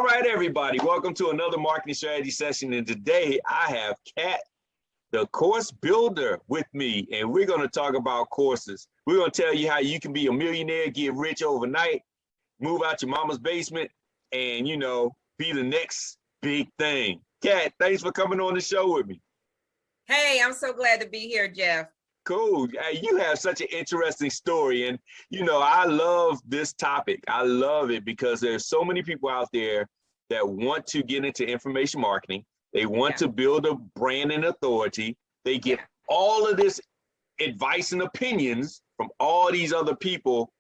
All right, everybody, welcome to another marketing strategy session. And today I have Kat, the course builder, with me, and we're going to talk about courses. We're going to tell you how you can be a millionaire, get rich overnight, move out your mama's basement, and, you know, be the next big thing. Kat, thanks for coming on the show with me. Hey, I'm so glad to be here, Jeff. Cool. You have such an interesting story. And, you know, I love this topic. I love it because there's so many people out there that want to get into information marketing. They want to build a brand and authority. They get all of this advice and opinions from all these other people,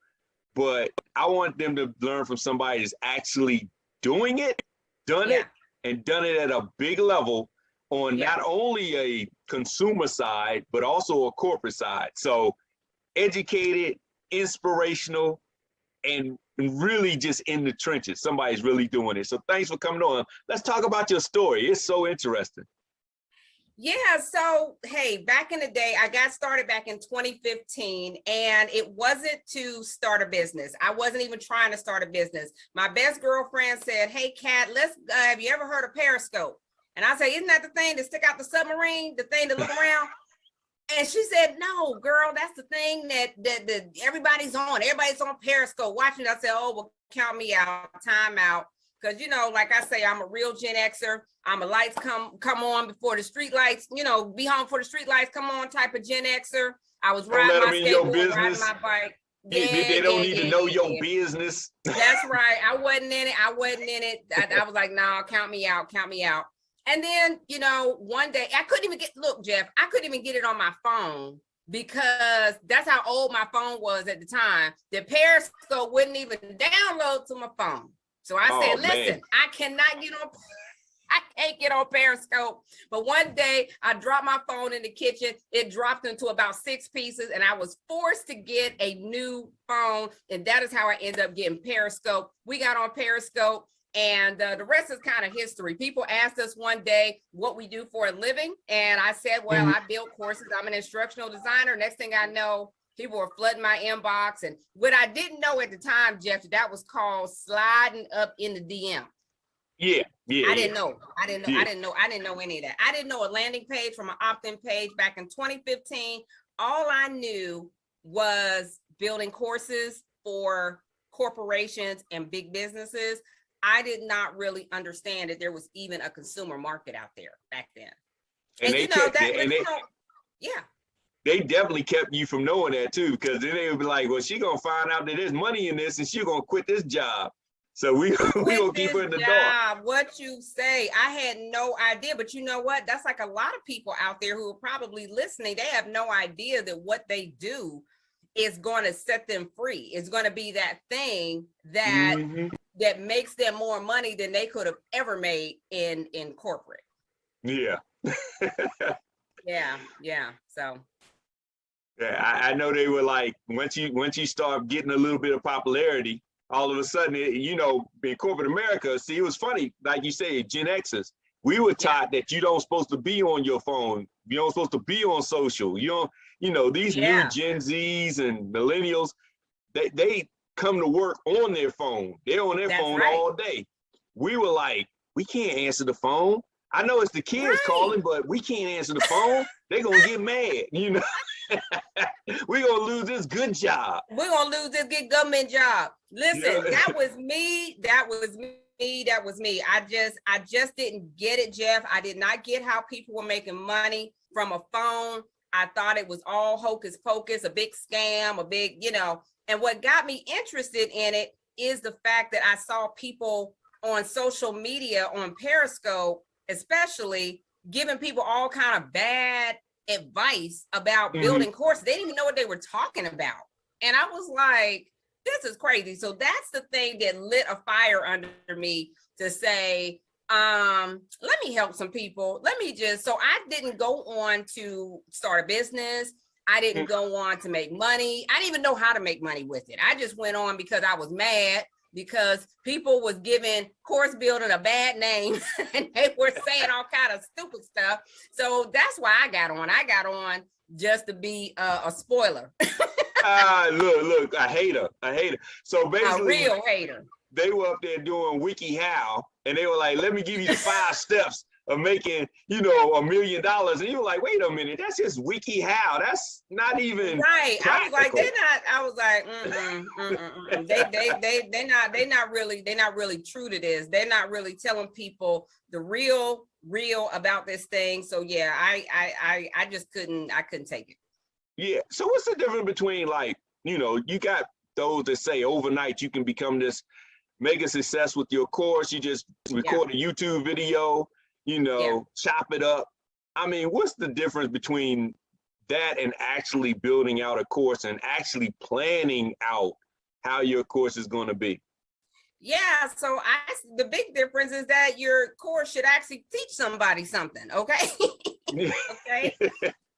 but I want them to learn from somebody that's actually doing it, done it at a big level on not only a consumer side, but also a corporate side. So educated, inspirational, and really just in the trenches. Somebody's really doing it. So thanks for coming on. Let's talk about your story. It's so interesting. Yeah, so hey, back in the day, I got started back in 2015, and it wasn't to start a business. I wasn't even trying to start a business. My best girlfriend said, hey, Kat, have you ever heard of Periscope? And I say, isn't that the thing that stick out the submarine, the thing to look around? And she said, no, girl, that's the thing that everybody's on. Everybody's on Periscope watching. I said, oh, well, count me out, time out. Because, you know, like I say, I'm a real Gen Xer. I'm a lights come on before the street lights, you know, be home for the street lights come on type of Gen Xer. I was riding my skateboard, riding my bike. They don't need to know your business. That's right. I wasn't in it. I was like, no, count me out. And then, you know, one day I couldn't even look, Jeff, I couldn't even get it on my phone because that's how old my phone was at the time. The Periscope wouldn't even download to my phone. So I said, listen, I can't get on Periscope. But one day I dropped my phone in the kitchen. It dropped into about 6 pieces and I was forced to get a new phone. And that is how I ended up getting Periscope. We got on Periscope. And the rest is kind of history. People asked us one day what we do for a living. And I said, well, I build courses. I'm an instructional designer. Next thing I know, people were flooding my inbox. And what I didn't know at the time, Jeff, that was called sliding up in the DM. Yeah. I didn't know any of that. I didn't know a landing page from an opt-in page back in 2015. All I knew was building courses for corporations and big businesses. I did not really understand that there was even a consumer market out there back then. And you know that, they definitely kept you from knowing that too, because then they would be like, well, she gonna find out that there's money in this and she gonna quit this job. So we gonna keep her in the dark. What you say, I had no idea, but you know what? That's like a lot of people out there who are probably listening. They have no idea that what they do is going to set them free. It's going to be that thing that that makes them more money than they could have ever made in corporate. Yeah. So I know they were like, once you start getting a little bit of popularity, all of a sudden, you know, in corporate America, see, it was funny, like you say, Gen Xers, we were taught that you don't supposed to be on your phone. You don't supposed to be on social. You know, these new Gen Zs and millennials, they come to work on their phone. They're on their phone all day. We were like, we can't answer the phone. I know it's the kids calling, but we can't answer the phone. They're going to get mad, you know. We're going to lose this good job. We're going to lose this good government job. Listen, that was me. I just didn't get it, Jeff. I did not get how people were making money from a phone. I thought it was all hocus pocus, a big scam, a big, you know. And what got me interested in it is the fact that I saw people on social media, on Periscope, especially, giving people all kind of bad advice about building courses. They didn't even know what they were talking about. And I was like, this is crazy. So that's the thing that lit a fire under me to say, let me help some people. So I didn't go on to start a business. I didn't go on to make money. I didn't even know how to make money with it. I just went on because I was mad because people was giving course building a bad name and they were saying all kind of stupid stuff. So that's why I got on. I got on just to be a spoiler. Look, a hater. So basically, a real hater. they were up there doing WikiHow, and they were like, let me give you the 5 steps of making, $1 million. And you were like, wait a minute, that's just WikiHow. That's not even right. practical. I was like, they're not really true to this. They're not really telling people the real about this thing. So yeah, I just couldn't take it. Yeah. So what's the difference between, like, you got those that say overnight you can become this mega success with your course. You just record a YouTube video, chop it up. I mean, what's the difference between that and actually building out a course and actually planning out how your course is going to be? Yeah, so the big difference is that your course should actually teach somebody something, okay? Okay.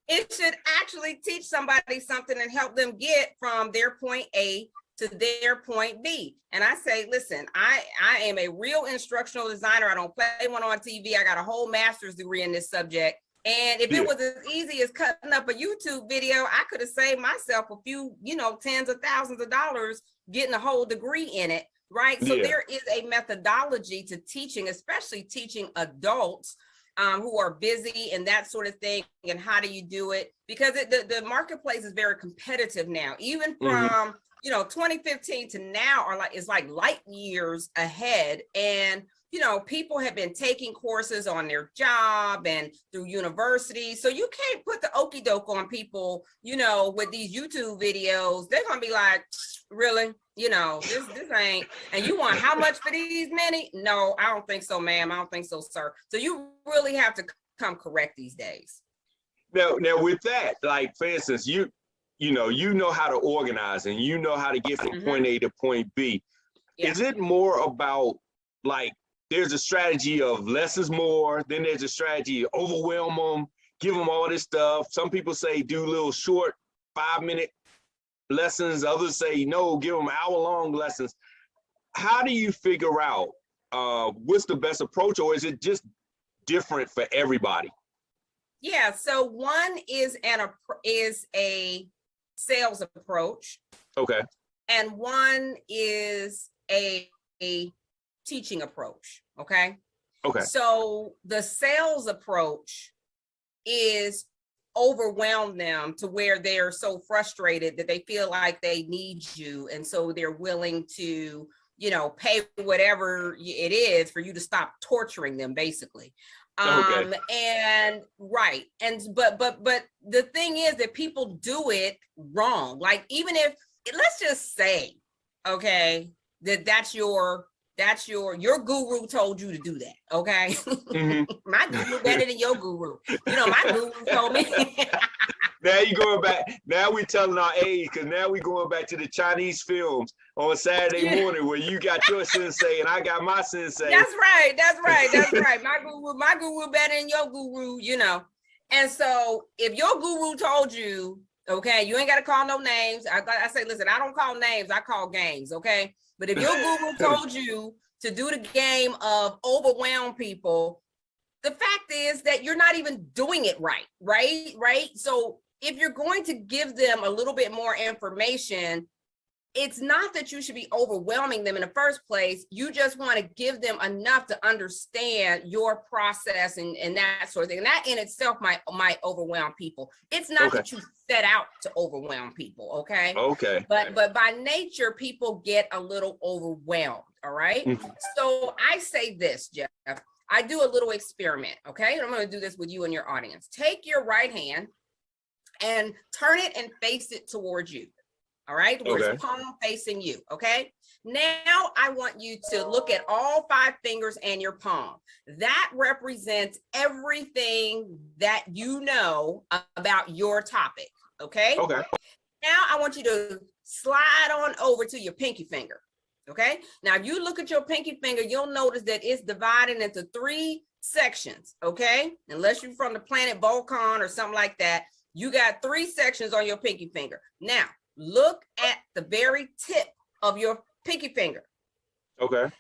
It should actually teach somebody something and help them get from their point A to their point B. And I say, listen, I am a real instructional designer. I don't play one on TV. I got a whole master's degree in this subject. And if it was as easy as cutting up a YouTube video, I could have saved myself a few, tens of thousands of dollars getting a whole degree in it, right? So there is a methodology to teaching, especially teaching adults who are busy and that sort of thing. And how do you do it? Because the marketplace is very competitive now, even from 2015 to now is like light years ahead. And people have been taking courses on their job and through university. So you can't put the okie doke on people, with these YouTube videos. They're gonna be like, really? This ain't, and you want how much for these many? No, I don't think so, ma'am. I don't think so, sir. So you really have to come correct these days. Now with that, like, for instance, you know how to organize and you know how to get from point A to point B. Yeah. Is it more about, like, there's a strategy of less is more, then there's a strategy of overwhelm them, give them all this stuff. Some people say do little short 5-minute lessons. Others say no, give them hour-long lessons. How do you figure out what's the best approach, or is it just different for everybody? Yeah, so one is a sales approach. Okay. And one is a teaching approach. Okay. So the sales approach is overwhelm them to where they're so frustrated that they feel like they need you. And so they're willing to, pay whatever it is for you to stop torturing them, basically. And right. And but the thing is that people do it wrong. Like, even if, let's just say, okay, that's your guru told you to do that. Okay. My guru better than your guru. My guru told me. Now you're going back. Now we're telling our age, because now we're going back to the Chinese films on Saturday morning where you got your sensei and I got my sensei. That's right. My guru better than your guru, And so if your guru told you, okay, you ain't got to call no names. I say, listen, I don't call names. I call games. Okay. But if your guru told you to do the game of overwhelm people, the fact is that you're not even doing it right? So if you're going to give them a little bit more information, it's not that you should be overwhelming them in the first place. You just want to give them enough to understand your process and that sort of thing. And that in itself might overwhelm people. It's not that you set out to overwhelm people, okay? Okay. But by nature, people get a little overwhelmed, all right? So I say this, Jeff. I do a little experiment, okay? I'm going to do this with you and your audience. Take your right hand and turn it and face it towards you. All right, where it's palm facing you. Okay. Now I want you to look at all 5 fingers and your palm. That represents everything that you know about your topic. Okay. Now I want you to slide on over to your pinky finger. Okay. Now, if you look at your pinky finger, you'll notice that it's divided into 3 sections. Okay. Unless you're from the planet Vulcan or something like that, you got 3 sections on your pinky finger. Now, look at the very tip of your pinky finger. Okay.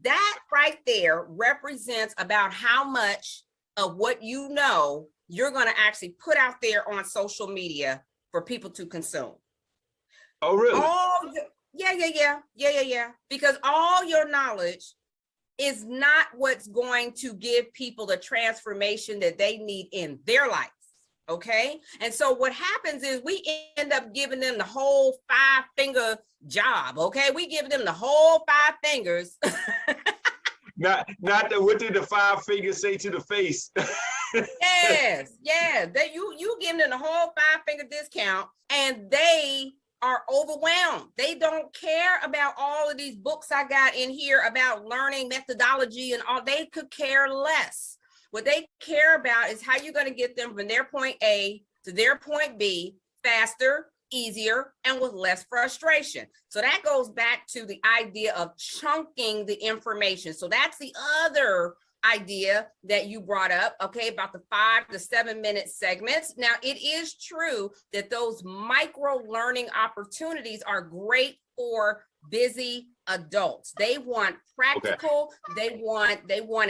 That right there represents about how much of what you know you're going to actually put out there on social media for people to consume. Oh, really? Yeah. Because all your knowledge is not what's going to give people the transformation that they need in their life. Okay. And so what happens is we end up giving them the whole 5-finger job. Okay. We give them the whole 5 fingers. Not the, what did the 5 fingers say to the face? Yes. That you give them the whole 5-finger discount, and they are overwhelmed. They don't care about all of these books I got in here about learning methodology and all. They could care less. What they care about is how you're going to get them from their point A to their point B faster, easier, and with less frustration. So that goes back to the idea of chunking the information. So that's the other idea that you brought up, okay, about the 5 to 7 minute segments. Now, it is true that those micro learning opportunities are great for busy adults. They want practical, they want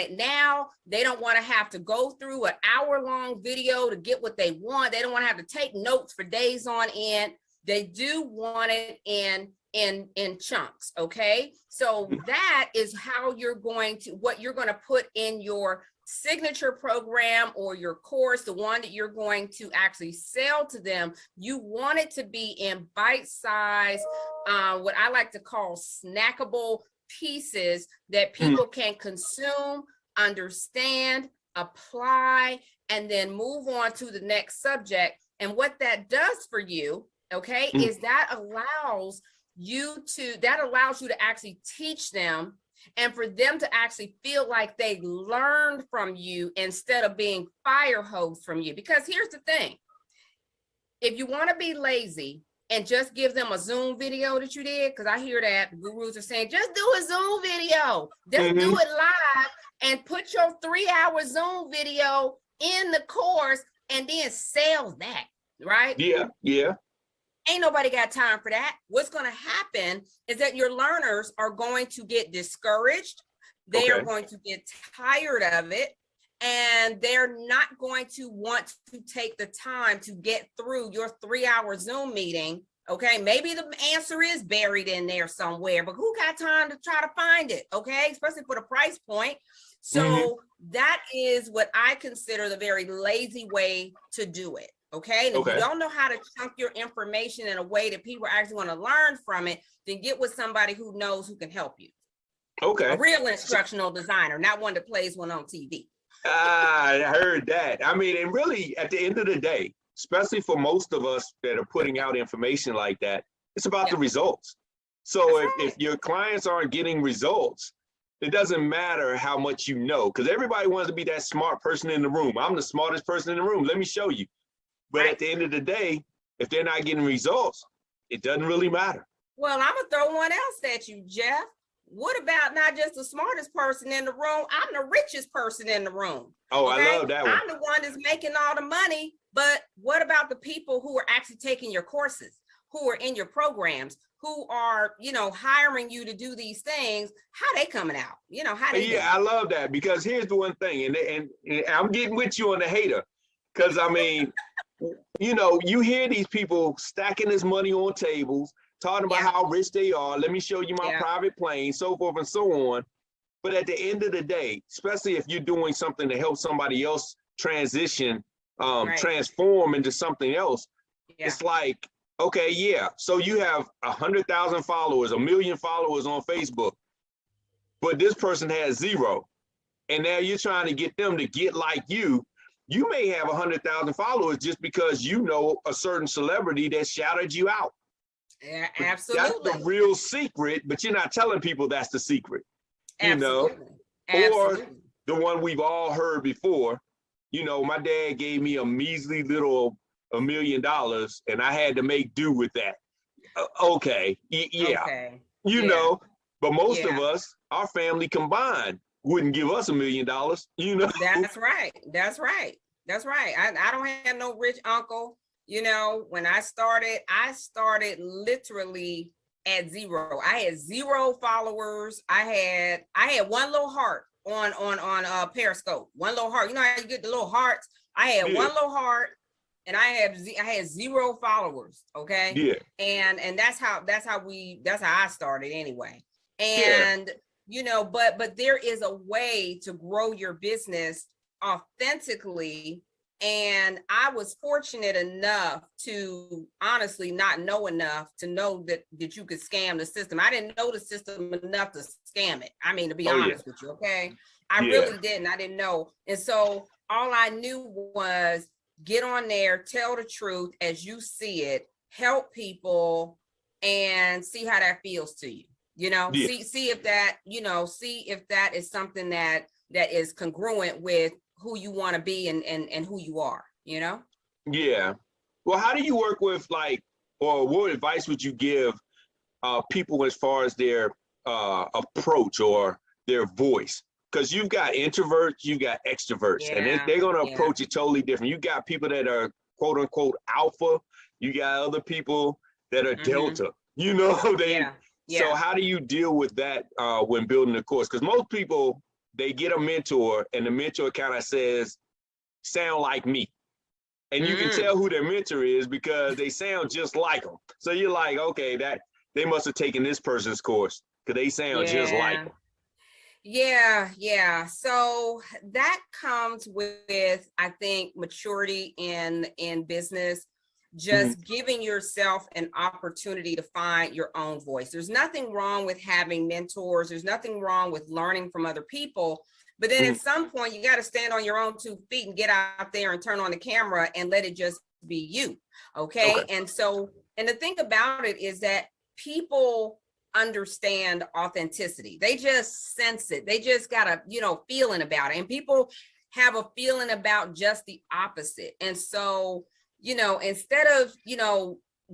it now. They don't want to have to go through an hour-long video to get what they want. They don't want to have to take notes for days on end. They do want it in chunks. Okay, so that is how what you're going to put in your signature program or your course, the one that you're going to actually sell to them. You want it to be in bite-size, what I like to call snackable pieces that people can consume, understand, apply, and then move on to the next subject. And what that does for you, okay, is that allows you to actually teach them, and for them to actually feel like they learned from you instead of being fire hosed from you. Because here's the thing, if you want to be lazy and just give them a Zoom video that you did, because I hear that gurus are saying, just do a Zoom video, just do it live and put your 3-hour Zoom video in the course and then sell that, right? Yeah. Ain't nobody got time for that. What's going to happen is that your learners are going to get discouraged. They are going to get tired of it, and they're not going to want to take the time to get through your 3-hour Zoom meeting. Okay, maybe the answer is buried in there somewhere, but who got time to try to find it? Okay, especially for the price point. So that is what I consider the very lazy way to do it. Okay, and if you don't know how to chunk your information in a way that people actually want to learn from it, then get with somebody who knows, who can help you. Okay. A real instructional designer, not one that plays one on TV. I heard that. I mean, and really at the end of the day, especially for most of us that are putting out information like that, it's about the results. So if your clients aren't getting results, it doesn't matter how much you know, because everybody wants to be that smart person in the room. I'm the smartest person in the room. Let me show you. But at the end of the day, if they're not getting results, it doesn't really matter. Well, I'm going to throw one else at you, Jeff. What about not just the smartest person in the room? I'm the richest person in the room. Oh, okay? I love that one. I'm the one that's making all the money. But what about the people who are actually taking your courses, who are in your programs, who are, hiring you to do these things? How they coming out? How they doing? I love that, because here's the one thing, and I'm getting with you on the hater, because I mean, you hear these people stacking this money on tables, talking about how rich they are. Let me show you my private plane, so forth and so on. But at the end of the day, especially if you're doing something to help somebody else transition, transform into something else, it's like, okay, so you have 100,000 followers, 1 million followers on Facebook, but this person has 0. And now you're trying to get them to get like you. You may have 100,000 followers just because you know a certain celebrity that shouted you out. Yeah, absolutely. That's the real secret, but you're not telling people that's the secret. Absolutely. Or the one we've all heard before. My dad gave me a measly little $1 million, and I had to make do with that. Okay. But most of us, our family combined, wouldn't give us $1 million, That's right. I don't have no rich uncle. When I started literally at 0. I had 0 followers. I had one little heart on Periscope. One little heart. You know how you get the little hearts? I had one little heart, and I had 0 followers. Okay. Yeah. And that's how I started anyway. Yeah. And but there is a way to grow your business authentically. And I was fortunate enough to honestly not know enough to know that you could scam the system. I didn't know the system enough to scam it. I mean, to be honest with you, okay? I really didn't. I didn't know. And so all I knew was get on there, tell the truth as you see it, help people, and see how that feels to you. See if that, see if that is something that is congruent with who you want to be and who you are, Yeah. Well, how do you work with or what advice would you give people as far as their approach or their voice? Because you've got introverts, you got extroverts, and they're going to approach it totally different. You got people that are quote unquote alpha. You got other people that are delta. So how do you deal with that when building a course? Because most people, they get a mentor and the mentor kind of says, sound like me. And you can tell who their mentor is because they sound just like them. So you're like, okay, that they must have taken this person's course because they sound just like them. Yeah. So that comes with, I think, maturity in business, just giving yourself an opportunity to find your own voice. There's nothing wrong with having mentors. There's nothing wrong with learning from other people. But then at some point, you got to stand on your own 2 feet and get out there and turn on the camera and let it just be you. Okay. And so, and the thing about it is that people understand authenticity. They just sense it. They just got a, feeling about it. And people have a feeling about just the opposite. And so, instead of,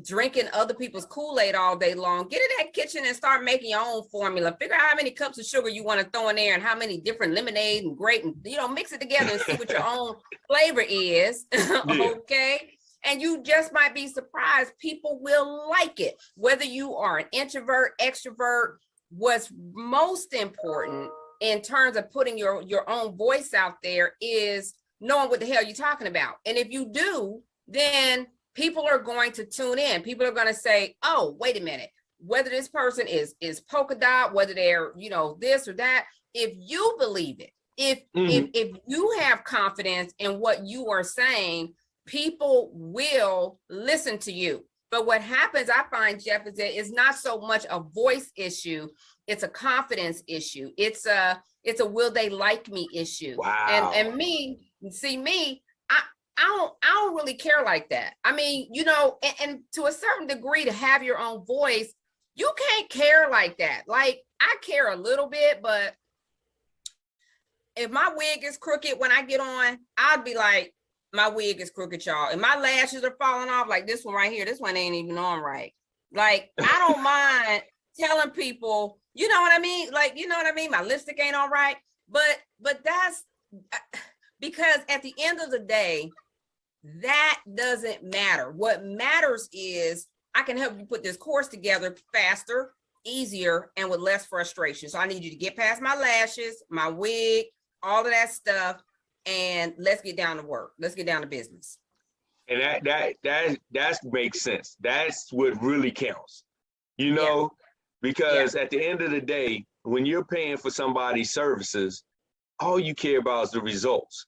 drinking other people's Kool-Aid all day long, get in that kitchen and start making your own formula. Figure out how many cups of sugar you want to throw in there and how many different lemonade and grape, and, mix it together and see what your own flavor is. Okay. And you just might be surprised. People will like it. Whether you are an introvert, extrovert, what's most important in terms of putting your own voice out there is knowing what the hell you're talking about. And if you do, then people are going to tune in. People are going to say, oh, wait a minute, whether this person is polka dot, whether they're, this or that, if you believe it, if you have confidence in what you are saying, people will listen to you. But what happens, I find, Jeff, is that it's not so much a voice issue. It's a confidence issue. It's a will they like me issue. Wow. And me, I don't really care like that. I mean, and to a certain degree, to have your own voice, you can't care like that. Like, I care a little bit, but if my wig is crooked when I get on, I'd be like, my wig is crooked, y'all. And my lashes are falling off, like this one right here. This one ain't even on right. Like, I don't mind telling people, you know what I mean? Like, you know what I mean? My lipstick ain't all right. But that's because at the end of the day, that doesn't matter. What matters is I can help you put this course together faster, easier, and with less frustration. So I need you to get past my lashes, my wig, all of that stuff, and let's get down to work. Let's get down to business. And that makes sense. That's what really counts, because at the end of the day, when you're paying for somebody's services, all you care about is the results.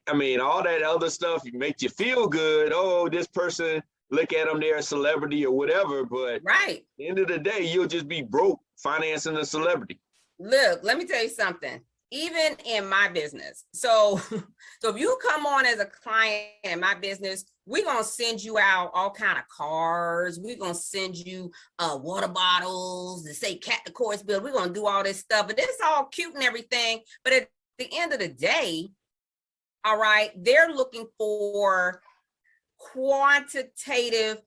I mean, all that other stuff makes you feel good. Oh, this person, look at them, they're a celebrity or whatever. But at the end of the day, you'll just be broke financing a celebrity. Look, let me tell you something. Even in my business. So if you come on as a client in my business, we're going to send you out all kind of cards. We're going to send you water bottles that say Cat the Course Build. We're going to do all this stuff. But it's all cute and everything. But at the end of the day, all right, they're looking for quantitative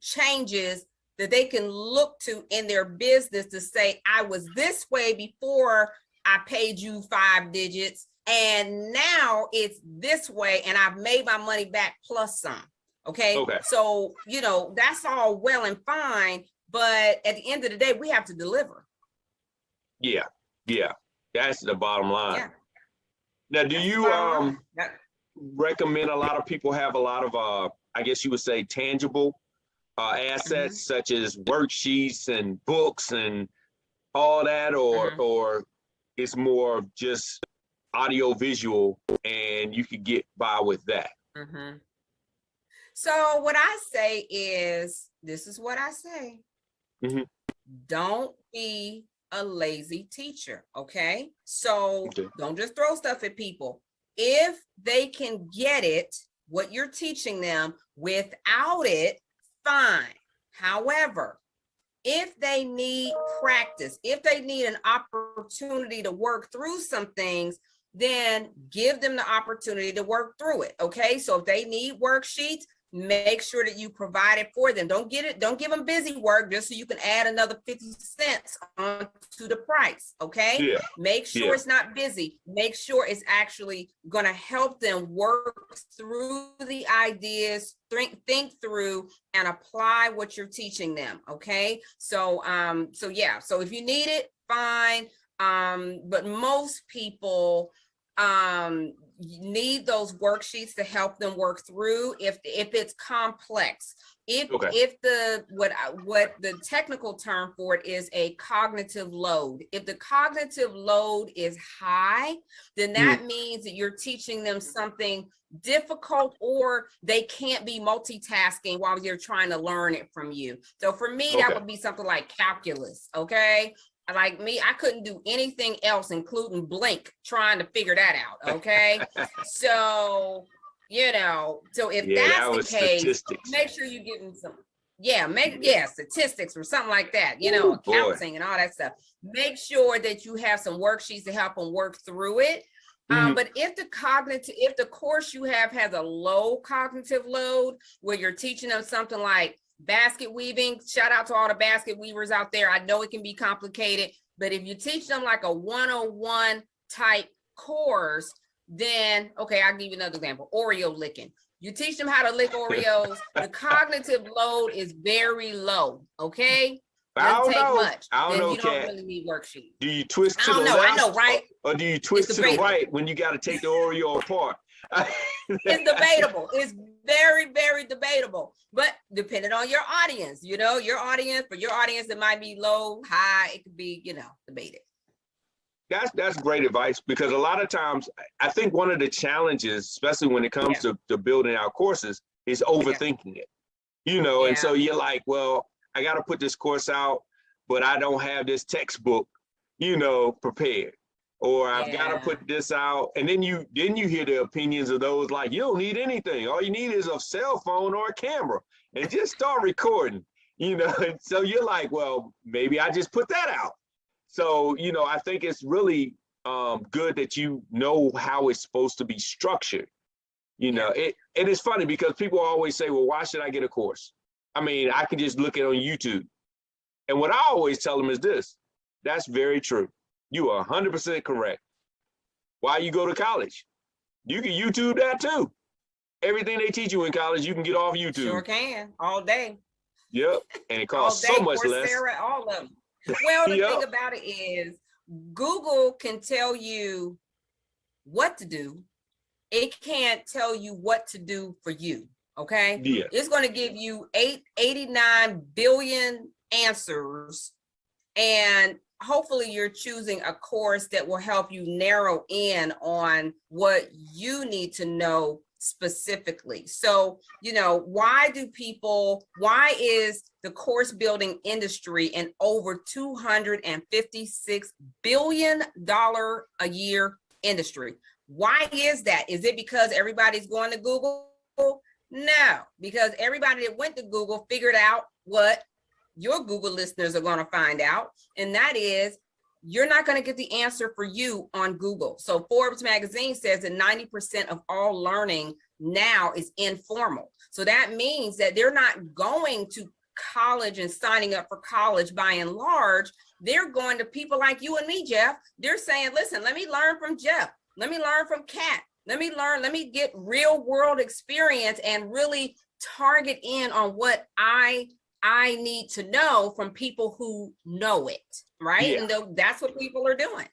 changes that they can look to in their business to say, I was this way before I paid you 5 digits, and now it's this way, and I've made my money back plus some. Okay. So, that's all well and fine, but at the end of the day, we have to deliver. Yeah. That's the bottom line. Yeah. Now, do you recommend a lot of people have a lot of, I guess you would say, tangible assets such as worksheets and books and all that, or it's more just audio visual and you could get by with that? So what I say is, this is what I say. Don't be a lazy teacher, okay? So don't just throw stuff at people. If they can get it, what you're teaching them without it, fine. However, if they need practice, if they need an opportunity to work through some things, then give them the opportunity to work through it, okay? So if they need worksheets, make sure that you provide it for them. Don't give them busy work just so you can add another 50 cents onto the price, okay? Make sure it's not busy. Make sure it's actually gonna help them work through the ideas, think through and apply what you're teaching them, okay? So, so if you need it, fine. But most people, need those worksheets to help them work through if it's complex. If the what the technical term for it is a cognitive load. If the cognitive load is high, then that means that you're teaching them something difficult, or they can't be multitasking while you're trying to learn it from you. So for me, that would be something like calculus, okay? Like me, I couldn't do anything else, including blink, trying to figure that out, okay? So, so if that's the case, statistics. Make sure you give them some, statistics or something like that, accounting and all that stuff. Make sure that you have some worksheets to help them work through it. But if the course you have has a low cognitive load, where you're teaching them something like basket weaving, shout out to all the basket weavers out there. I know it can be complicated, but if you teach them like a 101 type course, then, okay, I'll give you another example, Oreo licking. You teach them how to lick Oreos, the cognitive load is very low, okay? Doesn't take much. I don't know, you don't really need worksheets. Do you twist to the left? I know, right? Or do you twist to the right when you got to take the Oreo apart? It's debatable. It's very, very debatable. But depending on your audience, for your audience, it might be low, high. It could be, debated. That's great advice, because a lot of times I think one of the challenges, especially when it comes to building out courses, is overthinking it. And so you're like, well, I got to put this course out, but I don't have this textbook, prepared. Or I've got to put this out. And then you hear the opinions of those like, you don't need anything. All you need is a cell phone or a camera and just start recording, And so you're like, well, maybe I just put that out. So, I think it's really good that you know how it's supposed to be structured. And it's funny because people always say, well, why should I get a course? I mean, I can just look it on YouTube. And what I always tell them is this: that's very true. You are 100% correct. Why you go to college? You can YouTube that too. Everything they teach you in college, you can get off YouTube. Sure can, all day. Yep, and it costs so much less. All of them. Well, the thing about it is, Google can tell you what to do. It can't tell you what to do for you, okay? Yeah. It's going to give you 89 billion answers, and hopefully you're choosing a course that will help you narrow in on what you need to know specifically. So, why is the course building industry an over $256 billion a year industry? Why is that? Is it because everybody's going to Google? No, because everybody that went to Google figured out what your Google listeners are going to find out, and that is, you're not going to get the answer for you on Google. So Forbes magazine says that 90% of all learning now is informal. So that means that they're not going to college and signing up for college by and large. They're going to people like you and me, Jeff. They're saying, listen, let me learn from Jeff. Let me learn from Kat. Let me get real world experience and really target in on what I need to know from people who know it, right? Yeah. And that's what people are doing.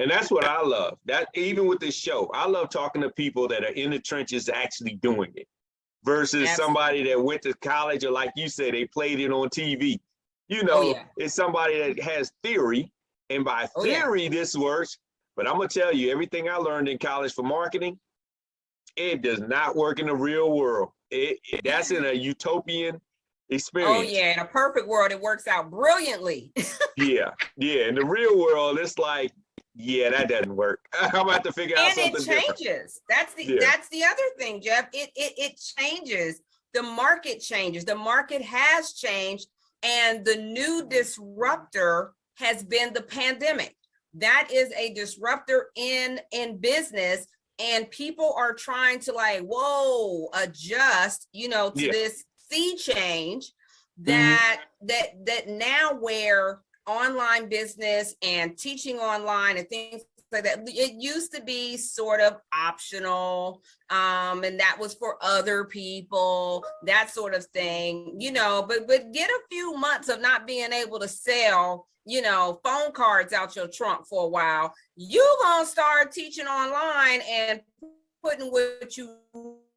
And that's what I love. That even with this show, I love talking to people that are in the trenches actually doing it versus somebody that went to college or, like you said, they played it on TV. You Oh know, yeah. it's somebody that has theory, and by Oh yeah. theory this works. But I'm gonna tell you, everything I learned in college for marketing, it does not work in the real world. That's in a utopian Oh experience. yeah, in a perfect world, it works out brilliantly. Yeah, yeah. In the real world, it's like, yeah, that doesn't work. I'm gonna have to figure out And it something different. changes. That's the Yeah. that's the other thing, Jeff. It changes. The market changes. The market has changed, and the new disruptor has been the pandemic. That is a disruptor in business, and people are trying to like, whoa, adjust, you know, to Yeah. this sea change that now where online business and teaching online and things like that, it used to be sort of optional, and that was for other people, that sort of thing, you know, but get a few months of not being able to sell, you know, phone cards out your trunk for a while, you gonna start teaching online and putting what you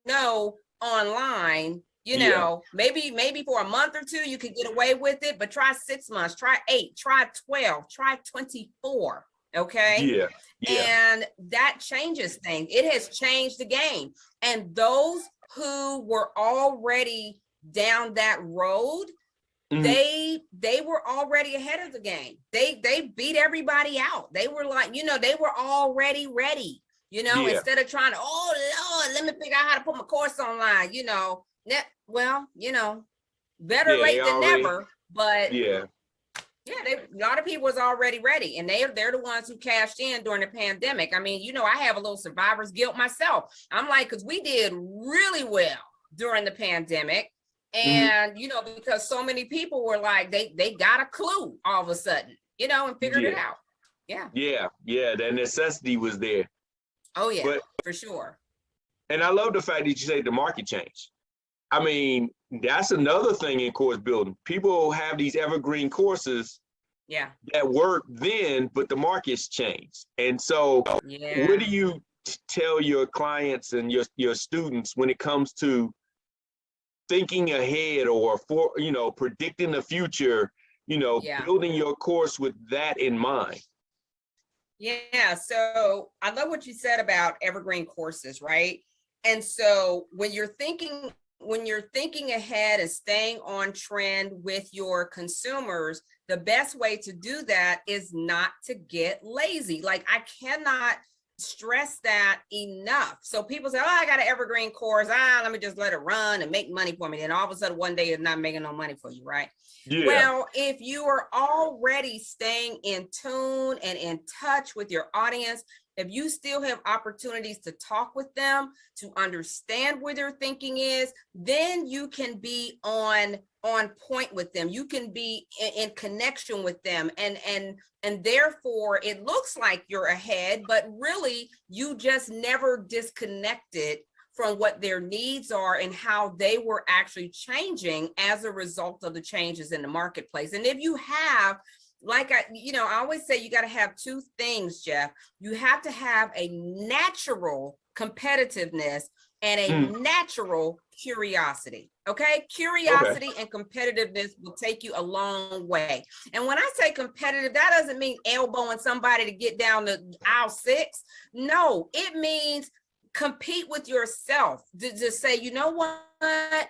know online. You know, maybe for a month or two you could get away with it, but try 6 months, try 8, try 12, try 24. Okay. And that changes things. It has changed the game. And those who were already down that road, they were already ahead of the game. They beat everybody out. They were like, you know, they were already ready, you know, instead of trying to, oh Lord, let me figure out how to put my course online, you know. Well, you know, better late than never, but a lot of people was already ready, and they're the ones who cashed in during the pandemic. I mean, you know, I have a little survivor's guilt myself. I'm like, because we did really well during the pandemic, and you know, because so many people were like, they got a clue all of a sudden, you know, and figured it out. The necessity was there. Oh yeah, but, for sure. And I love the fact that you say the market changed. I mean, that's another thing in course building. People have these evergreen courses that work then, but the market's changed. And so what do you tell your clients and your students when it comes to thinking ahead or for, you know, predicting the future, you know, building your course with that in mind? Yeah, so I love what you said about evergreen courses, right? And so when you're thinking ahead and staying on trend with your consumers, the best way to do that is not to get lazy. Like, I cannot stress that enough. So people say, oh, I got an evergreen course. Let me just let it run and make money for me. Then all of a sudden one day it's not making no money for you, right? Yeah. Well, if you are already staying in tune and in touch with your audience, if you still have opportunities to talk with them, to understand where their thinking is, then you can be on point with them. You can be in connection with them, and therefore it looks like you're ahead, but really you just never disconnected from what their needs are and how they were actually changing as a result of the changes in the marketplace. And if you have, like I always say, you got to have two things, Jeff. You have to have a natural competitiveness and a natural curiosity. Okay. Curiosity and competitiveness will take you a long way. And when I say competitive, that doesn't mean elbowing somebody to get down to aisle 6. No, it means compete with yourself to say, you know what?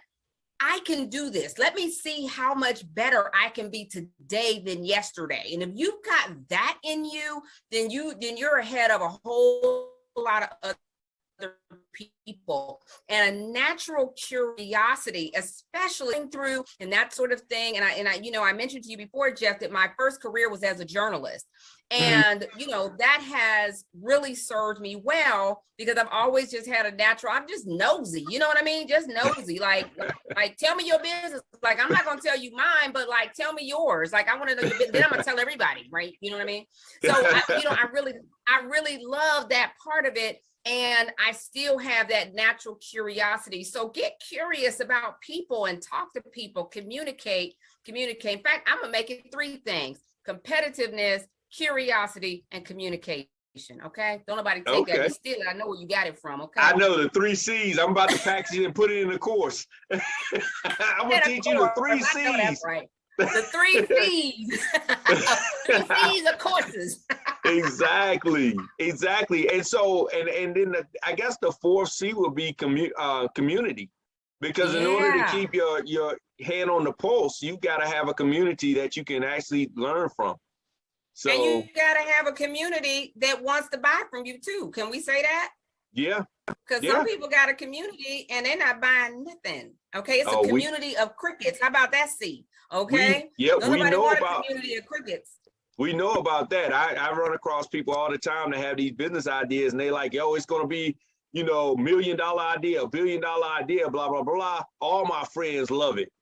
I can do this. Let me see how much better I can be today than yesterday. And if you've got that in you, then you're ahead of a whole lot of other people. And a natural curiosity, especially through and that sort of thing. And I mentioned to you before, Jeff, that my first career was as a journalist. And, that has really served me well because I've always just had a natural, I'm just nosy. You know what I mean? Just nosy. Like tell me your business. Like, I'm not going to tell you mine, but like, tell me yours. Like, I want to know your business. Then I'm going to tell everybody. Right. You know what I mean? So, I really love that part of it. And I still have that natural curiosity. So get curious about people and talk to people, communicate. In fact, I'm going to make it 3 things: competitiveness, curiosity, and communication. Okay, don't nobody take that. Okay. You steal it. I know where you got it from. Okay. I know the 3 C's. I'm about to package it and put it in the course. I'm gonna And of teach you the course, 3 I know that's C's. right. The 3 C's. 3 C's of courses. Exactly. And so, and then I guess the 4th C would be community, because in order to Yeah. keep your hand on the pulse, you got to have a community that you can actually learn from. So, And you gotta have a community that wants to buy from you too. Can we say that? yeah. Because Yeah. some people got a community and they're not buying nothing. Okay, it's Oh, a community of crickets. How about that, C? Okay, we nobody know want about a community of crickets. we know about that. I run across people all the time that have these business ideas, and they like, yo, it's gonna be, $1 million idea, $1 billion idea, blah blah blah. All my friends love it.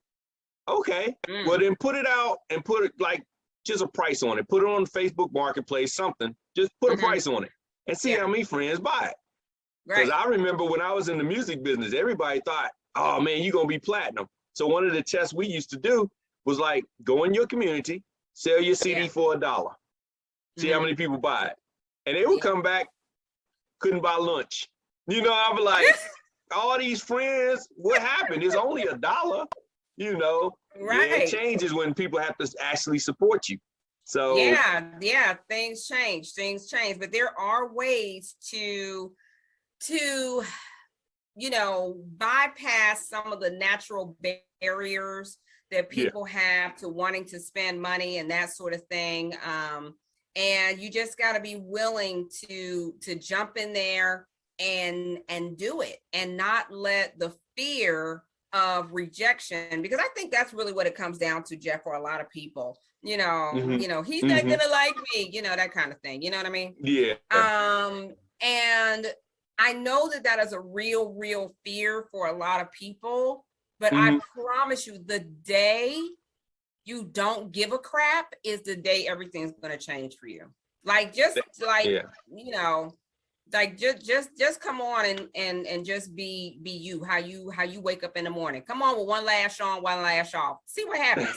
Okay, well then put it out and put it like just a price on it. Put it on Facebook Marketplace, something. Just put a price on it and see how many friends buy it. Because Right. I remember when I was in the music business, everybody thought, oh man, you're gonna be platinum. So one of the tests we used to do was like, go in your community, sell your CD for $1. See how many people buy it. And they would come back, couldn't buy lunch. I was like, all these friends, what happened? It's only $1. Right. It changes when people have to actually support you. So yeah, things change, but there are ways to bypass some of the natural barriers that people have to wanting to spend money and that sort of thing. And you just got to be willing to jump in there and do it, and not let the fear of rejection, because I think that's really what it comes down to, Jeff, for a lot of people. He's not gonna like me, that kind of thing. You know what I mean? Yeah. And I know that is a real fear for a lot of people, but I promise you, the day you don't give a crap is the day everything's gonna change for you. Like, just come on and just be you, how you wake up in the morning. Come on with one lash on, one lash off. See what happens.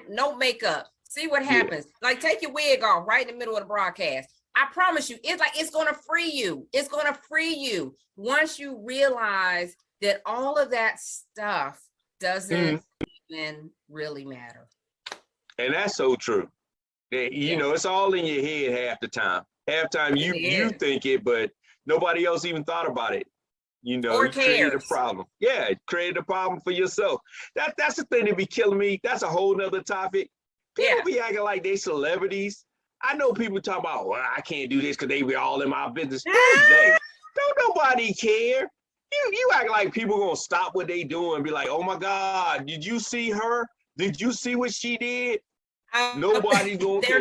No makeup. See what happens. Like, take your wig off right in the middle of the broadcast. I promise you, it's gonna free you. It's gonna free you once you realize that all of that stuff doesn't even really matter. And that's so true. It's all in your head half the time. Half time you think it, but nobody else even thought about it. Or you created a cares. problem. Yeah, created a problem for yourself. That's the thing that be killing me. That's a whole nother topic. People be acting like they celebrities. I know people talk about, well, I can't do this because they be all in my business. Don't nobody care. You act like people gonna stop what they doing and be like, oh my God, did you see her? Did you see what she did? Nobody's gonna care.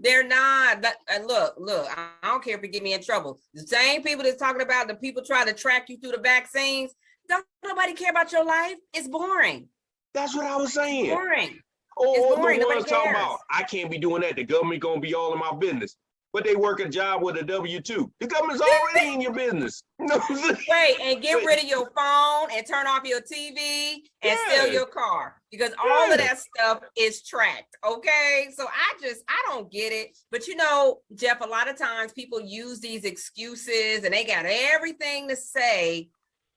They're not. But, look, I don't care if you get me in trouble. The same people that's talking about the people trying to track you through the vaccines, don't nobody care about your life. It's boring. That's what I was saying. It's boring. Or the ones talking about, I can't be doing that. The government gonna be all in my business. But they work a job with a W-2. The government's already in your business. Wait, and get rid of your phone and turn off your TV and sell your car, because all of that stuff is tracked. Okay, so I don't get it. But Jeff, a lot of times people use these excuses and they got everything to say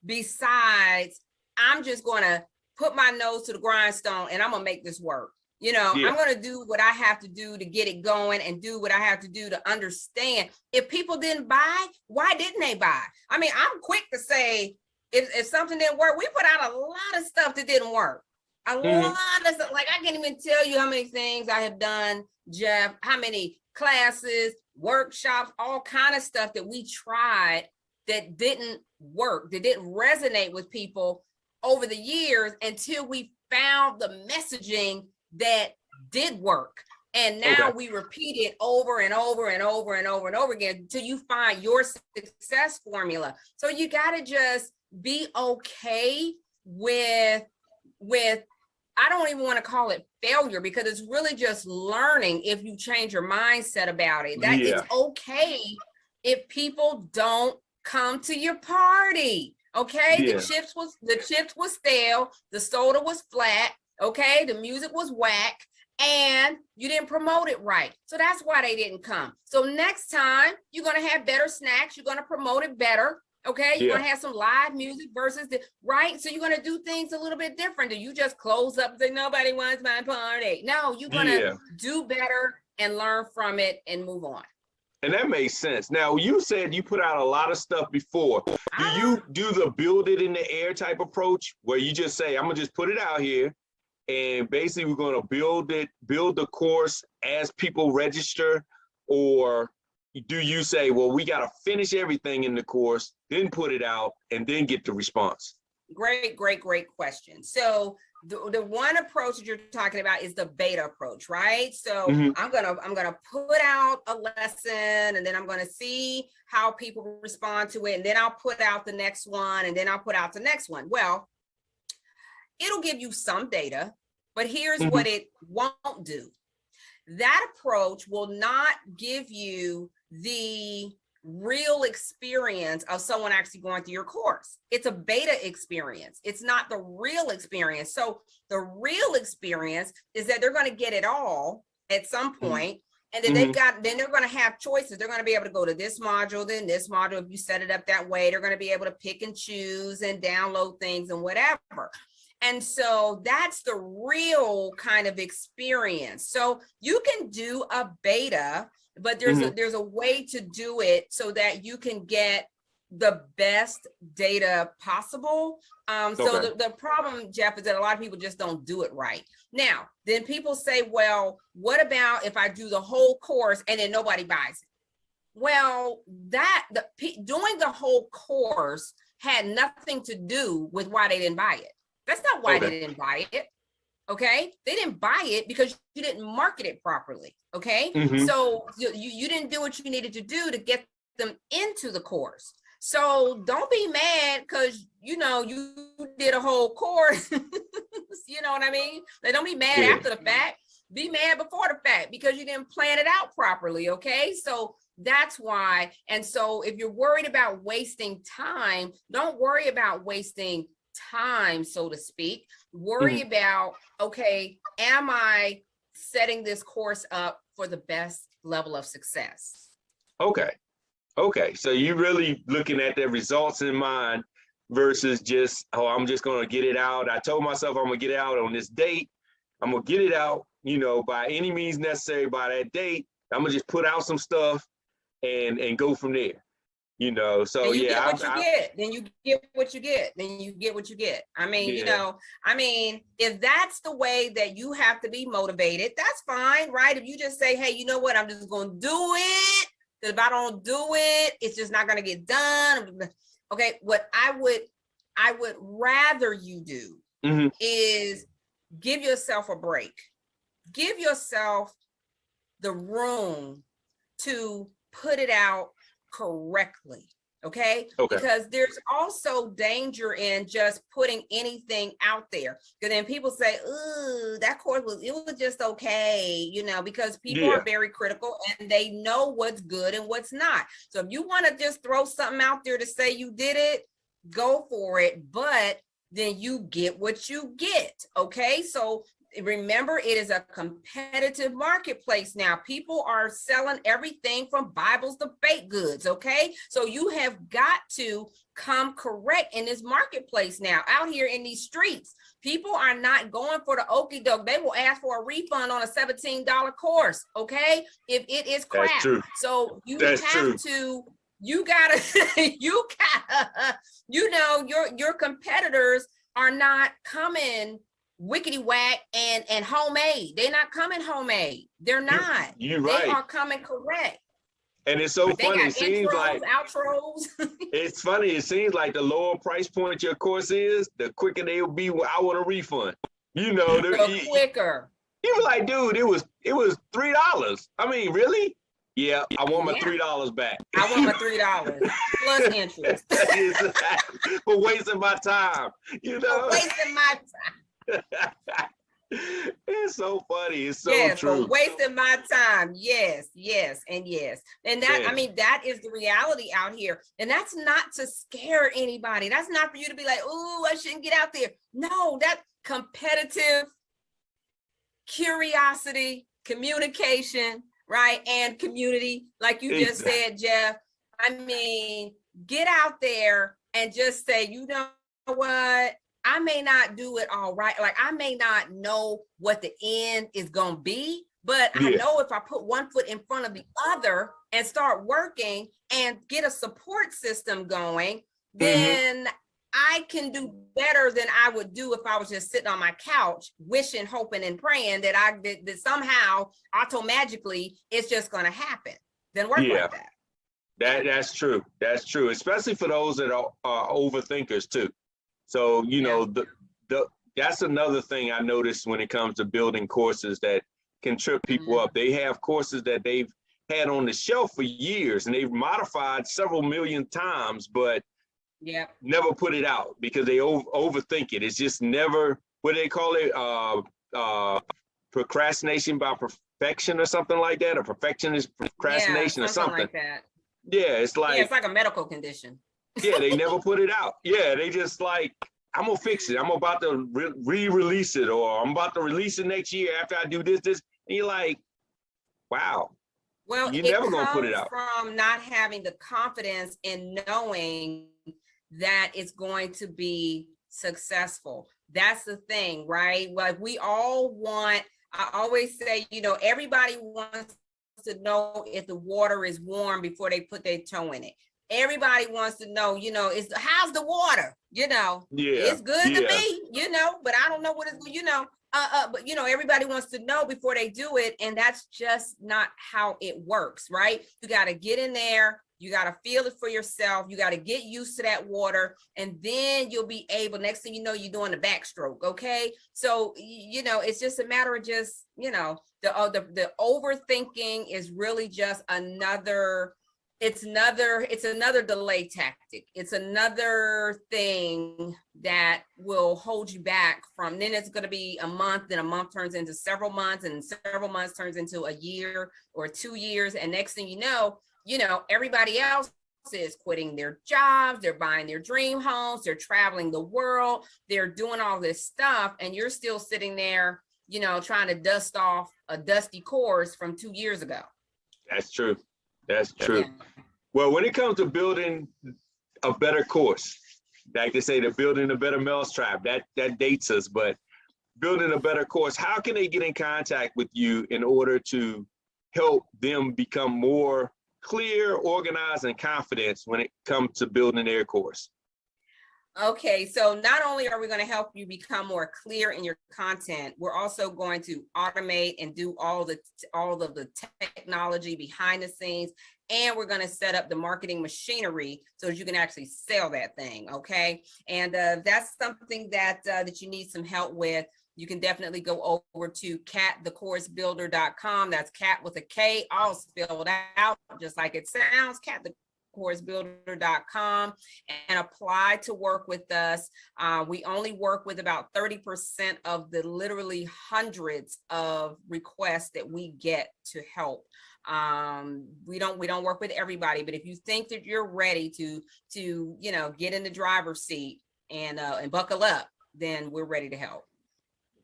besides, I'm just gonna put my nose to the grindstone and I'm gonna make this work. I'm going to do what I have to do to get it going and do what I have to do to understand. If people didn't buy, why didn't they buy? I mean, I'm quick to say if something didn't work. We put out a lot of stuff that didn't work. A lot of stuff. Like, I can't even tell you how many things I have done, Jeff, how many classes, workshops, all kind of stuff that we tried that didn't work, that didn't resonate with people over the years until we found the messaging that did work. And now we repeat it over and over and over and over and over again until you find your success formula. So you got to just be okay with I don't even want to call it failure, because it's really just learning if you change your mindset about it. That it's okay if people don't come to your party. Okay, the chips was stale, the soda was flat. Okay, the music was whack, and you didn't promote it right. So that's why they didn't come. So next time you're going to have better snacks. You're going to promote it better. Okay. You're going to have some live music versus the right. So you're going to do things a little bit different. Do you just close up and say, nobody wants my party? No, you're going to do better and learn from it and move on. And that makes sense. Now, you said you put out a lot of stuff before. Do you do the build it in the air type approach where you just say, I'm going to just put it out here and basically we're going to build the course as people register? Or do you say, well, we got to finish everything in the course, then put it out and then get the response? Great question. So the one approach that you're talking about is the beta approach, right? So I'm gonna put out a lesson and then I'm gonna see how people respond to it, and then I'll put out the next one, and then I'll put out the next one. Well, it'll give you some data, but here's what it won't do. That approach will not give you the real experience of someone actually going through your course. It's a beta experience. It's not the real experience. So the real experience is that they're going to get it all at some point, and then then they're going to have choices. They're going to be able to go to this module, then this module. If you set it up that way, they're going to be able to pick and choose and download things and whatever. And so that's the real kind of experience. So you can do a beta, but there's a way to do it so that you can get the best data possible. So the problem, Jeff, is that a lot of people just don't do it right. Now, then people say, well, what about if I do the whole course and then nobody buys it? Well, doing the whole course had nothing to do with why they didn't buy it. That's not why they didn't buy it. Okay, they didn't buy it because you didn't market it properly. Okay, so you didn't do what you needed to do to get them into the course. So don't be mad because you did a whole course. You know what I mean? Like, don't be mad after the fact. Be mad before the fact because you didn't plan it out properly. Okay, so that's why. And so if you're worried about wasting time, don't worry about wasting time, so to speak. Worry about, okay, am I setting this course up for the best level of success? Okay. So you're really looking at the results in mind versus just, I'm just going to get it out. I told myself I'm going to get it out on this date. I'm going to get it out, by any means necessary by that date. I'm going to just put out some stuff and go from there. So you get what you get. Then you get what you get. Then you get what you get. I mean, if that's the way that you have to be motivated, that's fine, right? If you just say, hey, you know what, I'm just going to do it. Because if I don't do it, it's just not going to get done. Okay, what I would rather you do is give yourself a break. Give yourself the room to put it out correctly. Okay. Because there's also danger in just putting anything out there. Because then people say, ooh, that course was just okay, because people are very critical and they know what's good and what's not. So if you want to just throw something out there to say you did it, go for it. But then you get what you get. Okay. So remember, it is a competitive marketplace now. People are selling everything from Bibles to baked goods, okay? So you have got to come correct in this marketplace now. Out here in these streets, people are not going for the okie doke. They will ask for a refund on a $17 course, okay? If it is crap. That's true. So you your competitors are not coming wickety whack and homemade. They're not coming homemade. They're not. You're right. They are coming correct. And it's so funny. It seems like outros. It's funny. It seems like the lower price point your course is, the quicker they'll be. I want a refund. The quicker. You were like, dude, it was $3. I mean, really? Yeah, I want my $3 back. I want my $3 plus interest. Exactly. For wasting my time. For wasting my time. It's so funny. It's so true. For wasting my time. Yes, and yes. And that, that is the reality out here. And that's not to scare anybody. That's not for you to be like, oh, I shouldn't get out there. No, that competitive curiosity, communication, right? And community, like you just said, Jeff. I mean, get out there and just say, you know what? I may not do it all right. Like I may not know what the end is going to be, but I know if I put one foot in front of the other and start working and get a support system going, then I can do better than I would do if I was just sitting on my couch, wishing, hoping, and praying that that somehow automagically it's just going to happen. Then work like that. That's true. That's true, especially for those that are overthinkers too. So, you know, that's another thing I noticed when it comes to building courses that can trip people up. They have courses that they've had on the shelf for years and they've modified several million times, but never put it out because they overthink it. It's just never, what do they call it? Procrastination by perfection or something like that, or perfectionist procrastination or something like that. Yeah, it's like a medical condition. They never put it out. Yeah, they just like, I'm gonna fix it. I'm about to re-release it, or I'm about to release it next year after I do this. And you're like, wow. Well, you're never gonna put it out. From not having the confidence in knowing that it's going to be successful. That's the thing, right? Like we all want, I always say, you know, everybody wants to know if the water is warm before they put their toe in it. Everybody wants to know, you know, how's the water? You know, it's good to me, you know, but I don't know what it's, you know, but you know, everybody wants to know before they do it. And that's just not how it works, right? You got to get in there. You got to feel it for yourself. You got to get used to that water. And then you'll be able, next thing you know, you're doing the backstroke. Okay. So, you know, it's just a matter of just, you know, the overthinking is really just another, it's another delay tactic. It's another thing that will hold you back from, then it's going to be a month, then a month turns into several months, and several months turns into a year or 2 years. And next thing you know, everybody else is quitting their jobs, they're buying their dream homes, they're traveling the world, they're doing all this stuff, and you're still sitting there, you know, trying to dust off a dusty course from 2 years ago. That's true. That's true. Yeah. Well, when it comes to building a better course, like they say, the building a better mousetrap, that dates us, but building a better course, how can they get in contact with you in order to help them become more clear, organized, and confident when it comes to building their course? Okay, so not only are we going to help you become more clear in your content, we're also going to automate and do all of the technology behind the scenes, and we're going to set up the marketing machinery so that you can actually sell that thing. Okay, and that's something that that you need some help with. You can definitely go over to katthecoursebuilder.com. That's Kat with a K, all spelled out just like it sounds. Katthecoursebuilder.com, and apply to work with us. We only work with about 30% of the literally hundreds of requests that we get to help. We don't work with everybody, but if you think that you're ready to you know, get in the driver's seat and buckle up, then we're ready to help.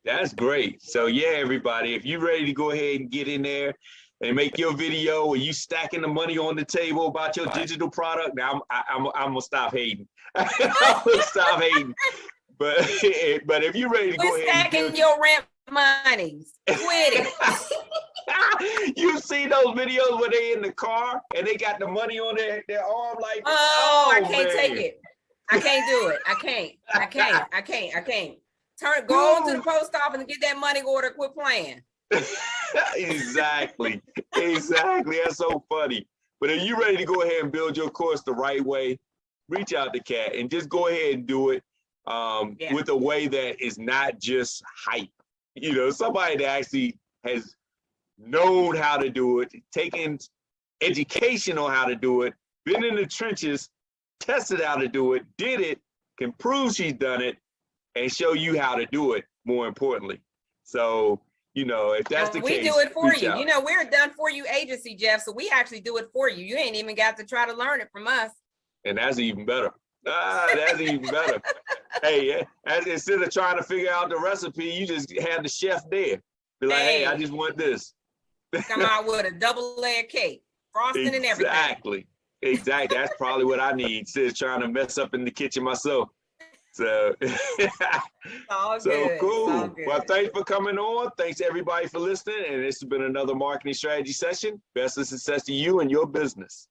That's great. So yeah, everybody, if you're ready to go ahead and get in there and make your video, and you stacking the money on the table about your digital product, now I'm gonna stop hating. I'm gonna stop hating. But if you're ready to go ahead and stacking your rent monies, quit it. You see those videos where they in the car and they got the money on their arm, like, I can't take it. I can't do it. I can't. Go to the post office and get that money order. Quit playing. Exactly. That's so funny. But if you're ready to go ahead and build your course the right way, reach out to Kat and just go ahead and do it with a way that is not just hype. You know, somebody that actually has known how to do it, taken education on how to do it, been in the trenches, tested how to do it, did it, can prove she's done it, and show you how to do it, more importantly. So, you know, if that's the case, we do it for you. You know, we're a done for you agency, Jeff. So we actually do it for you. You ain't even got to try to learn it from us. And that's even better. That's even better. Hey, instead of trying to figure out the recipe, you just have the chef there. Be like, hey, I Hey. just want this. Come out with a double layer cake, frosting and everything. Exactly. That's probably what I need. Instead of trying to mess up in the kitchen myself. So, All so good. It's all cool. good. Well, thanks for coming on. Thanks everybody for listening. And this has been another marketing strategy session. Best of success to you and your business.